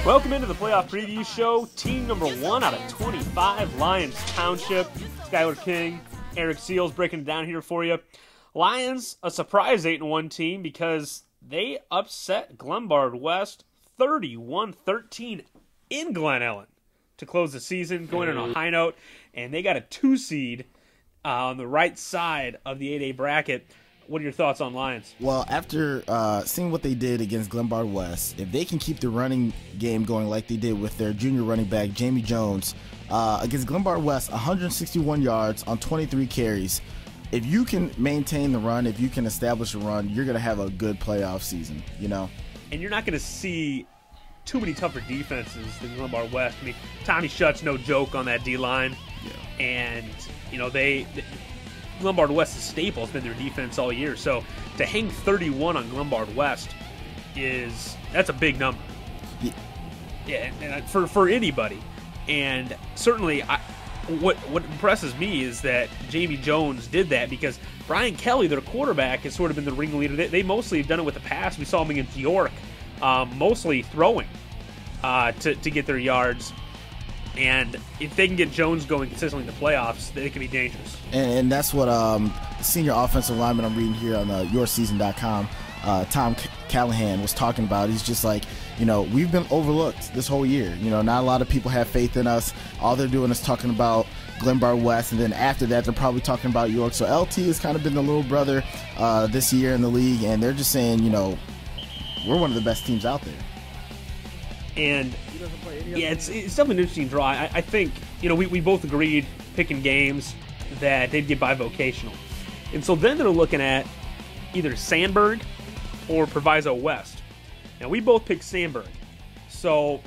Welcome into the playoff preview show. Team number 1 out of 25, Lyons Township. Skylar King, Eric Seals breaking it down here for you. Lions, a surprise 8-1 team because they upset Glenbard West 31-13 in Glen Ellen to close the season, going on a high note. And they got a 2 seed on the right side of the 8A bracket. What are your thoughts on Lions? Well, after seeing what they did against Glenbard West, if they can keep the running game going like they did with their junior running back, Jamie Jones, against Glenbard West, 161 yards on 23 carries. If you can maintain the run, if you can establish a run, you're going to have a good playoff season, you know? And you're not going to see too many tougher defenses than Glenbard West. I mean, Tommy Shutt's no joke on that D-line. Yeah. And, you know, Glenbard West's staple has been their defense all year. So to hang 31 on Glenbard West that's a big number. Yeah, and for anybody. And certainly what impresses me is that Jamie Jones did that because Brian Kelly, their quarterback, has sort of been the ringleader. They mostly have done it with the pass. We saw him against York, mostly throwing to get their yards. And if they can get Jones going consistently in the playoffs, they can be dangerous. And that's what the senior offensive lineman I'm reading here on yourseason.com, Tom Callahan, was talking about. He's just like, you know, we've been overlooked this whole year. You know, not a lot of people have faith in us. All they're doing is talking about Glenbard West, and then after that, they're probably talking about York. So LT has kind of been the little brother this year in the league, and they're just saying, you know, we're one of the best teams out there. And yeah, it's definitely an interesting draw. I think, you know, we both agreed picking games that they'd get bivocational. And so then they're looking at either Sandburg or Proviso West. Now, we both picked Sandburg. So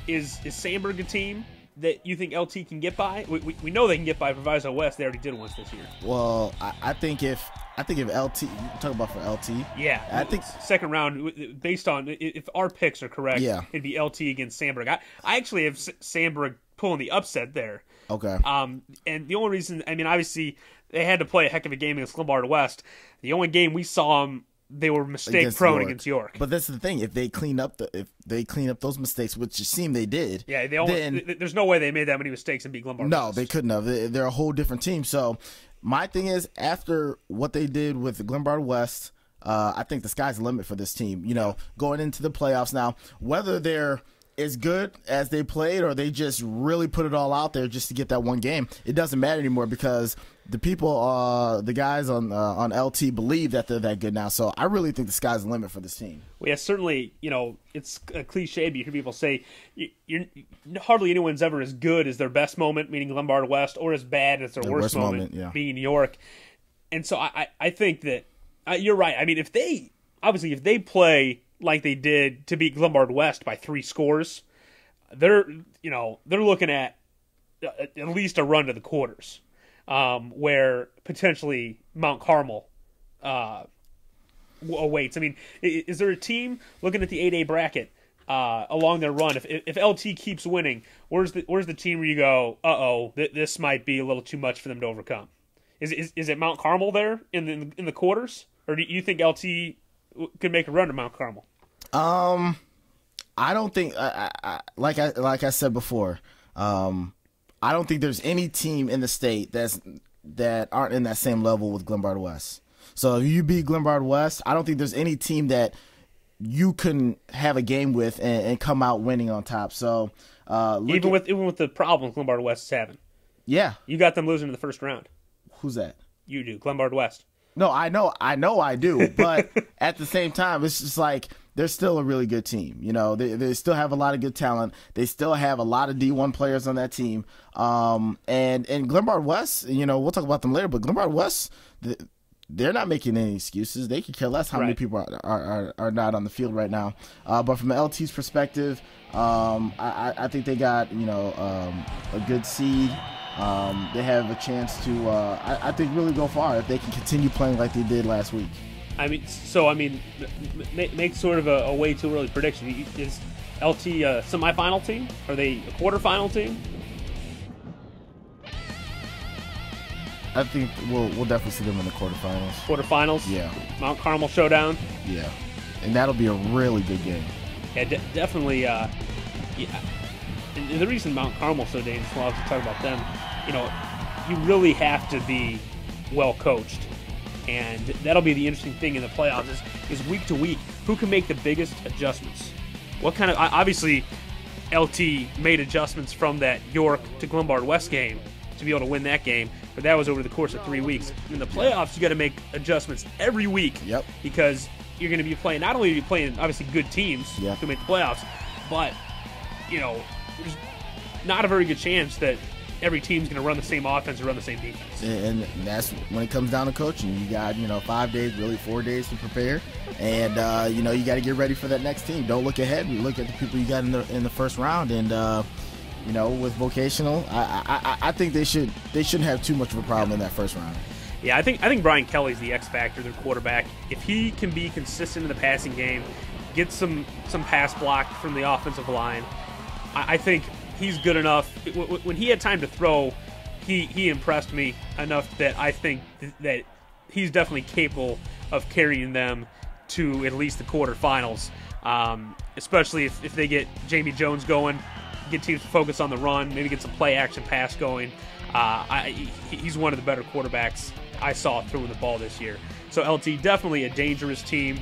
is Sandburg a team that you think LT can get by? We know they can get by Proviso West. They already did once this year. Well, I think if LT, you talk about for LT. Yeah, I think second round, based on if our picks are correct, yeah, it'd be LT against Sandburg. I actually have Sandburg pulling the upset there. Okay. And the only reason, I mean, obviously they had to play a heck of a game against Glenbard West. The only game we saw them, they were mistake prone against York. But that's the thing. If they clean up those mistakes, which it seemed they did, yeah, there's no way they made that many mistakes and beat Glenbard. No, West. they couldn't have. They're a whole different team. So my thing is, after what they did with Glenbard West, I think the sky's the limit for this team. You know, going into the playoffs now, whether they're as good as they played or they just really put it all out there just to get that one game, it doesn't matter anymore because the people, the guys on LT believe that they're that good now. So I really think the sky's the limit for this team. Well, yeah, certainly, you know, it's a cliche, but you hear people say hardly anyone's ever as good as their best moment, meaning Glenbard West, or as bad as their worst moment, yeah, being York. And so I think that you're right. I mean, if they play like they did to beat Glenbard West by 3 scores, they're looking at least a run to the quarters, where potentially Mount Carmel awaits. I mean, is there a team looking at the 8A bracket along their run? If LT keeps winning, where's the team where you go, this might be a little too much for them to overcome? Is it Mount Carmel there in the quarters, or do you think LT could make a run to Mount Carmel? I don't think. Like I said before, I don't think there's any team in the state that aren't in that same level with Glenbard West. So if you beat Glenbard West, I don't think there's any team that you couldn't have a game with and come out winning on top. So even with the problems Glenbard West is having, yeah, you got them losing in the first round. Who's that? You do, Glenbard West. No, I know I do, but at the same time, it's just like they're still a really good team. You know, they still have a lot of good talent. They still have a lot of D1 players on that team. And Glenbard West, you know, we'll talk about them later, but Glenbard West, they're not making any excuses. They could care less how many people are not on the field right now. But from LT's perspective, I think they got, you know, a good seed. They have a chance to, I think, really go far if they can continue playing like they did last week. Make sort of a way too early prediction. Is LT a semifinal team? Are they a quarterfinal team? I think we'll definitely see them in the quarterfinals. Quarterfinals? Yeah. Mount Carmel showdown? Yeah. And that'll be a really good game. Yeah, definitely Yeah. And the reason Mount Carmel's so dangerous, while I was talking about them, you really have to be well coached. And that'll be the interesting thing in the playoffs is week to week, who can make the biggest adjustments? What kind of, obviously, LT made adjustments from that York to Glenbard West game to be able to win that game, but that was over the course of 3 weeks. In the playoffs, you got to make adjustments every week because you're going to be playing, not only are you playing obviously good teams to make the playoffs, but there's not a very good chance that every team's going to run the same offense or run the same defense. And that's when it comes down to coaching. You got 5 days, really 4 days to prepare, and you got to get ready for that next team. Don't look ahead. You look at the people you got in the first round, and with vocational, I think they shouldn't have too much of a problem in that first round. Yeah, I think Brian Kelly's the X factor, their quarterback. If he can be consistent in the passing game, get some pass block from the offensive line, I think he's good enough. When he had time to throw, he impressed me enough that I think that he's definitely capable of carrying them to at least the quarterfinals, especially if they get Jamie Jones going, get teams to focus on the run, maybe get some play action pass going. He's one of the better quarterbacks I saw throwing the ball this year. So LT, definitely a dangerous team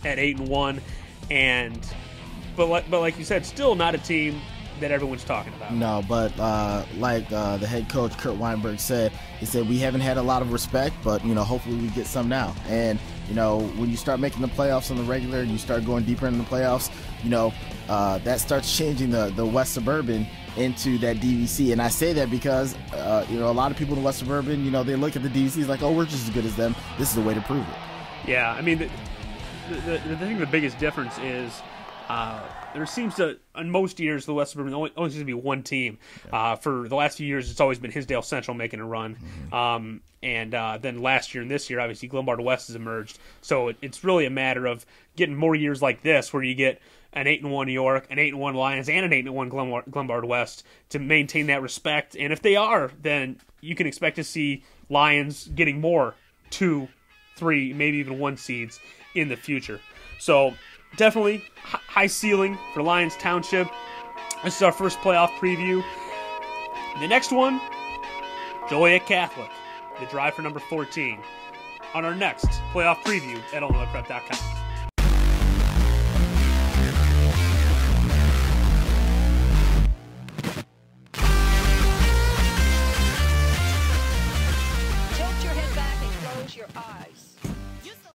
at 8-1, but like you said, still not a team that everyone's talking about. No, but like the head coach Kurt Weinberg said, he said we haven't had a lot of respect, but hopefully we get some now. And when you start making the playoffs on the regular, and you start going deeper in the playoffs, that starts changing the West Suburban into that DVC. And I say that because a lot of people in West Suburban, they look at the DVCs like, oh, we're just as good as them. This is the way to prove it. Yeah, I mean, the biggest difference is there seems to, in most years, the West Suburban only seems to be one team. For the last few years, it's always been Hinsdale Central making a run. And then last year and this year, obviously, Glenbard West has emerged. So it's really a matter of getting more years like this where you get an 8-1 York, an 8-1 Lyons, and an 8-1 Glenbard West to maintain that respect. And if they are, then you can expect to see Lyons getting more 2, 3, maybe even 1 seeds in the future. So definitely high ceiling for Lyons Township. This is our first playoff preview. The next one, Joliet Catholic, the drive for number 14, on our next playoff preview at IllinoisPrep.com. Tilt your head back and close your eyes.